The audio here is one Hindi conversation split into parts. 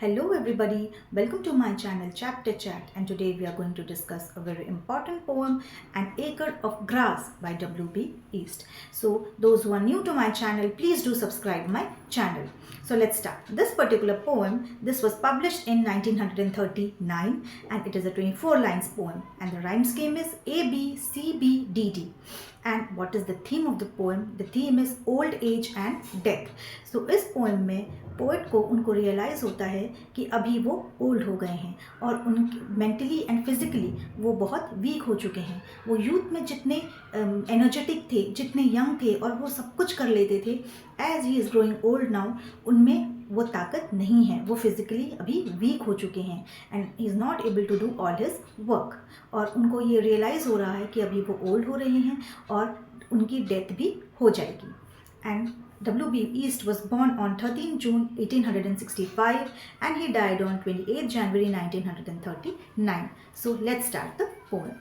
Hello everybody, welcome to my channel Chapter Chat, and today we are going to discuss a very important poem, An Acre of Grass by W.B. Yeats. So those who are new to my channel, please do subscribe my channel. So let's start. This particular poem, this was published in 1939 and it is a 24 lines poem, and the rhyme scheme is A, B, C, B, D, D. And what is the theme of the poem? The theme is old age and death. So इस poem में पोएट को उनको रियलाइज़ होता है कि अभी वो ओल्ड हो गए हैं और उनके मेंटली एंड फिज़िकली वो बहुत वीक हो चुके हैं। वो यूथ में जितने एनर्जेटिक थे, जितने यंग थे और वो सब कुछ कर लेते थे, as he is growing old now उनमें वो ताकत नहीं है, वो फिज़िकली अभी वीक हो चुके हैं and he is not able to do all his work. और उनको ये रियलाइज़ हो रहा है कि अभी वो ओल्ड हो रहे हैं और उनकी डेथ भी हो जाएगी। And W.B. Yeats was born on 13 June 1865 and he died on 28 January 1939. So let's start the poem.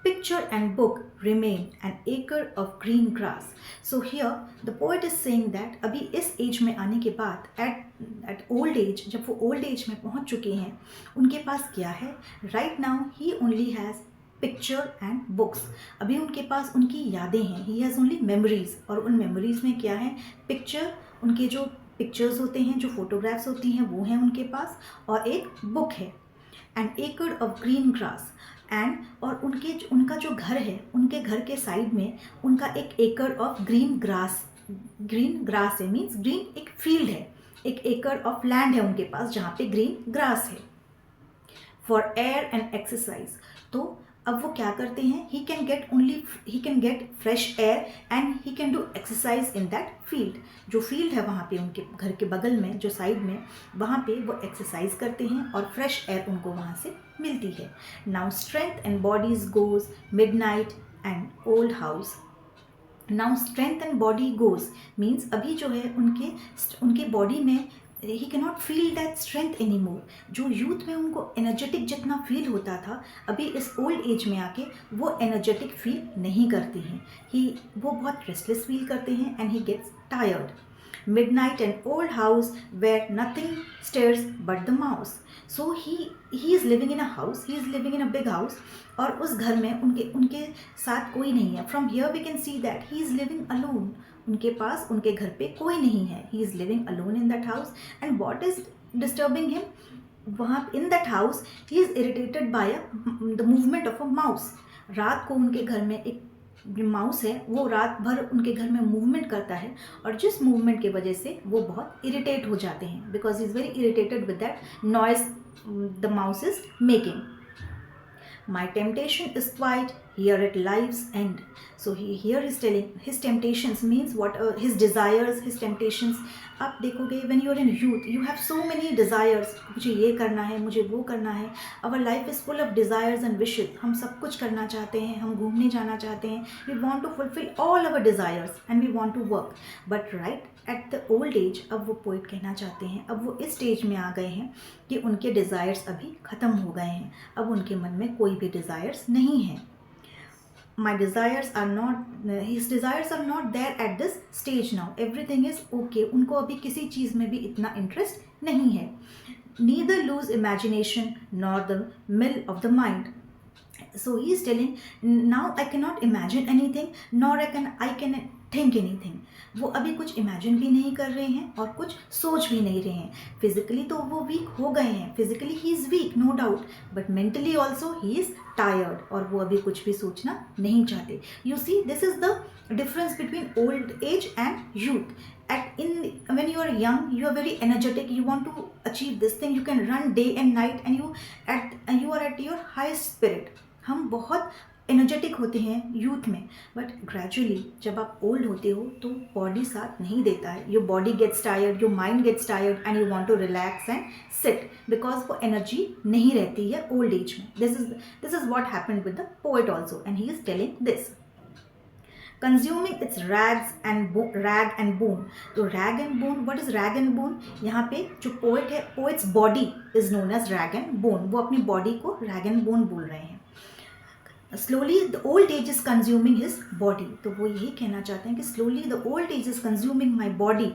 Picture and book remain an acre of green grass. So here the poet is saying that अभी इस एज में आने के बाद at old age, जब वो old age में पहुंच चुके हैं, उनके पास क्या है? Right now he only has picture and books. अभी उनके पास उनकी यादें हैं, ही हैज़ ओनली मेमोरीज, और उन मेमोरीज में क्या है? पिक्चर, उनके जो पिक्चर्स होते हैं, जो फोटोग्राफ्स होती हैं वो हैं उनके पास, और एक बुक है। एंड एकड़ ऑफ ग्रीन ग्रास, एंड और उनका जो घर है, उनके घर के साइड में उनका एक एकड़ ऑफ ग्रीन ग्रास है, मीन्स ग्रीन एक फील्ड है, एक एकड़ ऑफ लैंड है उनके पास जहाँ पे ग्रीन ग्रास है। फॉर एयर एंड एक्सरसाइज, तो अब वो क्या करते हैं? He can get fresh air and he can do exercise in that field. जो फील्ड है वहाँ पे उनके घर के बगल में, जो साइड में, वहाँ पे वो एक्सरसाइज करते हैं और फ्रेश एयर उनको वहाँ से मिलती है। Now strength and bodies goes midnight and old house. Now strength and body goes means अभी जो है उनके बॉडी में he can not feel that strength any more. जो यूथ में उनको एनर्जेटिक जितना फील होता था, अभी इस ओल्ड एज में आके वो एनर्जेटिक फील नहीं करते हैं। वो बहुत रेस्टलेस फील करते हैं and he gets tired. Midnight and old house where nothing stirs but the mouse. So he is living in a house, he is living in a big house, और उस घर में उनके साथ कोई नहीं है। From here we can see that he is living alone. उनके पास उनके घर पे कोई नहीं है। He is living alone in that house, and what is disturbing him? वहाँ in that house he is irritated by the movement of a mouse. रात को उनके घर में एक माउस है, वो रात भर उनके घर में मूवमेंट करता है, और जिस मूवमेंट की वजह से वो बहुत इरिटेट हो जाते हैं, because he is very irritated with that noise the mouse is making. My temptation is quiet, here at life's end. So here is telling his temptations means what? His desires, his temptations. आप देखोगे when you are in youth, you have so many desires. मुझे ये करना है, मुझे वो करना है। Our life is full of desires and wishes. हम सब कुछ करना चाहते हैं, हम घूमने जाना चाहते हैं। We want to fulfill all our desires and we want to work. But right at the old age, अब वो पोइट कहना चाहते हैं, अब वो इस स्टेज में आ गए हैं कि उनके डिज़ायर्स अभी ख़त्म हो गए हैं। अब उनके मन में कोई भी डिज़ायर्स नहीं है। My desires are not, his desires are not there at this stage now. Everything is okay. उनको अभी किसी चीज़ में भी इतना इंटरेस्ट नहीं है। Neither lose imagination nor the mill of the mind. So he is telling, now I cannot imagine anything nor I can think anything. वो अभी कुछ इमेजिन भी नहीं कर रहे हैं और कुछ सोच भी नहीं रहे हैं। फिजिकली तो वो वीक हो गए हैं, physically he is weak no doubt, but mentally also he is tired, और वो अभी कुछ भी सोचना नहीं चाहते। You see, this is the difference between old age and youth. When you are young, you are very energetic, you want to achieve this thing, you can run day and night, and you are at your highest spirit. हम बहुत एनर्जेटिक होते हैं यूथ में, बट ग्रेजुअली जब आप ओल्ड होते हो तो बॉडी साथ नहीं देता है। Your body gets tired, your mind gets tired, and you want to relax and sit, because वो एनर्जी नहीं रहती है ओल्ड एज में। This is what happened with the poet also, and he is telling this. Consuming its rag and bone. तो rag and bone, what is rag and bone? यहाँ पे जो पोएट है, poet's body is known as rag and bone. वो अपनी बॉडी को रैग एंड बोन बोल रहे हैं। Slowly the old age is consuming his body. तो वो यही कहना चाहते हैं कि slowly the old age is consuming my body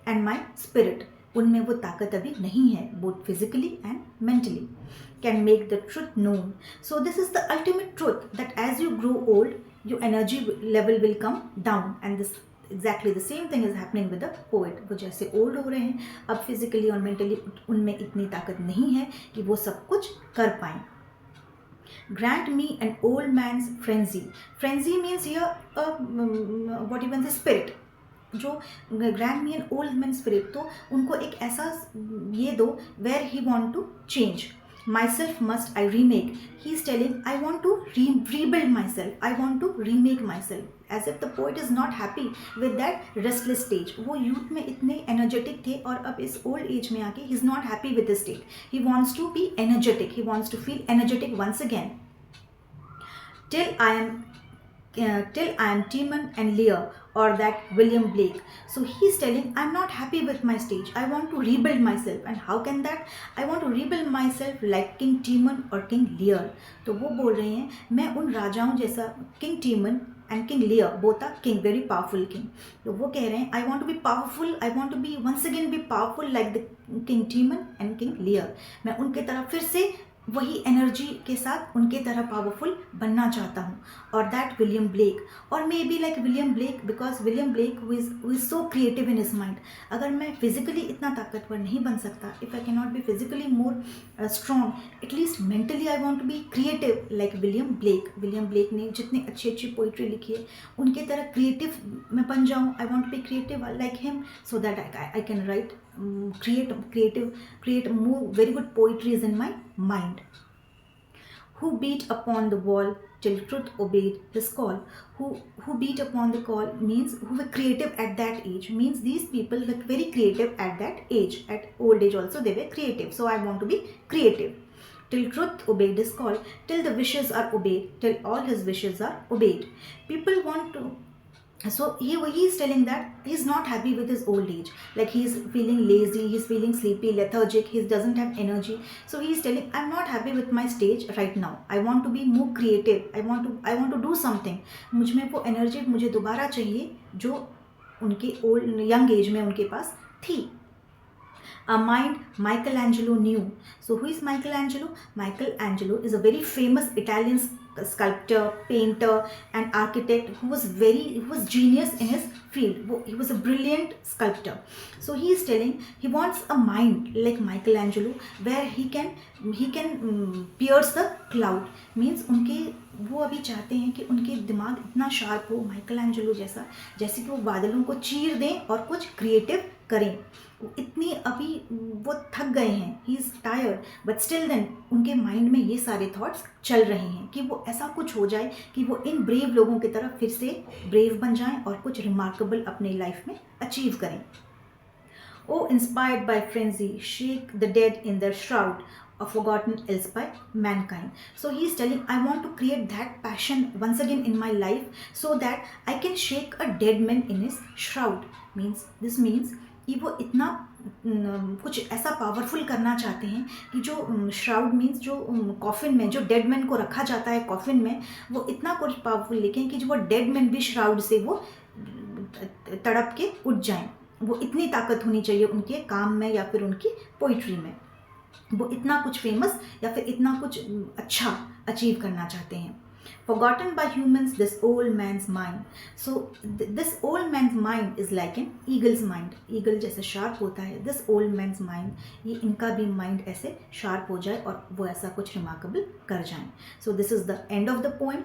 and my spirit. उनमें वो ताकत अभी नहीं है, both physically and mentally. Can make the truth known. So this is the ultimate truth, that as you grow old, your energy level will come down, and this exactly the same thing is happening with the poet. वो जैसे ओल्ड हो रहे हैं, अब फिजिकली और मेंटली उनमें इतनी ताकत नहीं है कि वो सब कुछ कर पाएं. Grant me an old man's frenzy. Frenzy means here what even the spirit. जो grant me an old man spirit, तो उनको एक ऐसा ये दो where he want to change. Myself must I remake. He is telling I want to rebuild myself, I want to remake myself. As if the poet is not happy with that restless stage. वो यूथ में इतने एनर्जेटिक थे और अब इस ओल्ड एज में आके he is not happy with the state. He wants to be energetic, he wants to feel energetic once again. till I am Timon and Lear, or that William Blake. So he's telling, I'm not happy with my stage. I want to rebuild myself. And how can that? I want to rebuild myself like King Timon or King Lear. तो वो बोल रहे हैं, मैं उन राजाओं जैसा, King Timon and King Lear, both are king, very powerful king. तो वो कह रहे हैं, I want to be powerful. I want to be once again be powerful like the King Timon and King Lear. मैं उनके तरफ फिर से वही एनर्जी के साथ उनके तरह पावरफुल बनना चाहता हूँ. और दैट विलियम ब्लेक, और may be like William Blake, because William Blake who is so creative in his mind. अगर मैं फिजिकली इतना ताकतवर नहीं बन सकता, if I can not be physically more strong, at least mentally I want to be creative like William Blake. William Blake ने जितनी अच्छी अच्छी पोइट्री लिखी है, उनके तरह क्रिएटिव मैं बन जाऊँ. I want to be creative like him, so that I can write create more very good poetries in my mind. Who beat upon the wall till truth obeyed his call. Who beat upon the call means who were creative at that age, means these people were very creative at that age. At old age also they were creative, so I want to be creative. Till truth obeyed his call, till the wishes are obeyed, till all his wishes are obeyed. People want to, so he is telling that he's not happy with his old age, like he's feeling lazy, he's feeling sleepy, lethargic, he doesn't have energy. So he's telling, I'm not happy with my stage right now. I want to be more creative. I want to do something. मुझ में वो एनर्जी मुझे दोबारा चाहिए जो उनके ओल्ड यंग एज में उनके पास थी. A mind Michelangelo knew. So who is Michelangelo? Michelangelo is a very famous Italian sculptor, painter and architect who was genius in his field. He was a brilliant sculptor. So he is telling he wants a mind like Michelangelo where he can pierce the cloud. Means उनके वो अभी चाहते हैं कि उनके दिमाग इतना शार्प हो माइकलैंजेलो जैसा, जैसे कि वो बादलों को चीर दें और कुछ क्रिएटिव करें. इतनी अभी वो थक गए हैं, he is tired, but still then उनके माइंड में ये सारे थॉट्स चल रहे हैं कि वो ऐसा कुछ हो जाए कि वो इन ब्रेव लोगों की तरफ फिर से ब्रेव बन जाएं और कुछ रिमार्केबल अपने लाइफ में अचीव करें. Oh inspired by frenzy, shake the dead in their shroud, or forgotten else by mankind. So he is telling, I want to create that passion once again in my life so that I can shake a dead man in his shroud. This means कि वो इतना कुछ ऐसा पावरफुल करना चाहते हैं कि जो श्राउड मीन्स जो कॉफिन में जो डेड मैन को रखा जाता है कॉफिन में, वो इतना कुछ पावरफुल लिखें कि जो वो डेड मैन भी श्राउड से वो तड़प के उठ जाएं. वो इतनी ताकत होनी चाहिए उनके काम में या फिर उनकी पोइट्री में. वो इतना कुछ फेमस या फिर इतना कुछ अच्छा अचीव करना चाहते हैं. Forgotten by humans, this old man's mind. So this old man's mind is like an eagle's mind. Eagle जैसे शार्प होता है, this old man's mind, ये इनका भी माइंड ऐसे शार्प हो जाए और वो ऐसा कुछ रिमार्केबल कर जाएं. So this is the end of the poem.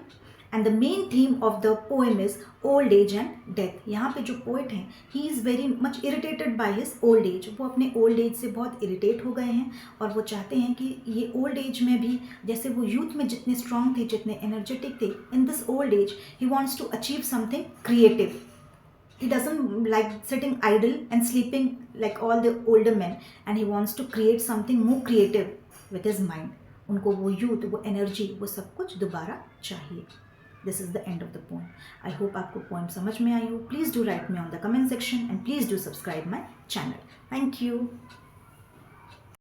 And the main theme of the poem is old age and death. यहाँ पे जो पोइट हैं, he is very much irritated by his old age. वो अपने old age से बहुत इरिटेट हो गए हैं और वो चाहते हैं कि ये old age में भी जैसे वो यूथ में जितने स्ट्रॉन्ग थे, जितने एनर्जेटिक थे, in this old age he wants to achieve something creative. He doesn't like sitting idle and sleeping like all the older men, and he wants to create something more creative with his mind. उनको वो यूथ, वो एनर्जी, वो सब कुछ दोबारा चाहिए. This is the end of the poem. I hope आपको poem समझ में आई हो. Please do write me on the comment section and please do subscribe my channel. Thank you.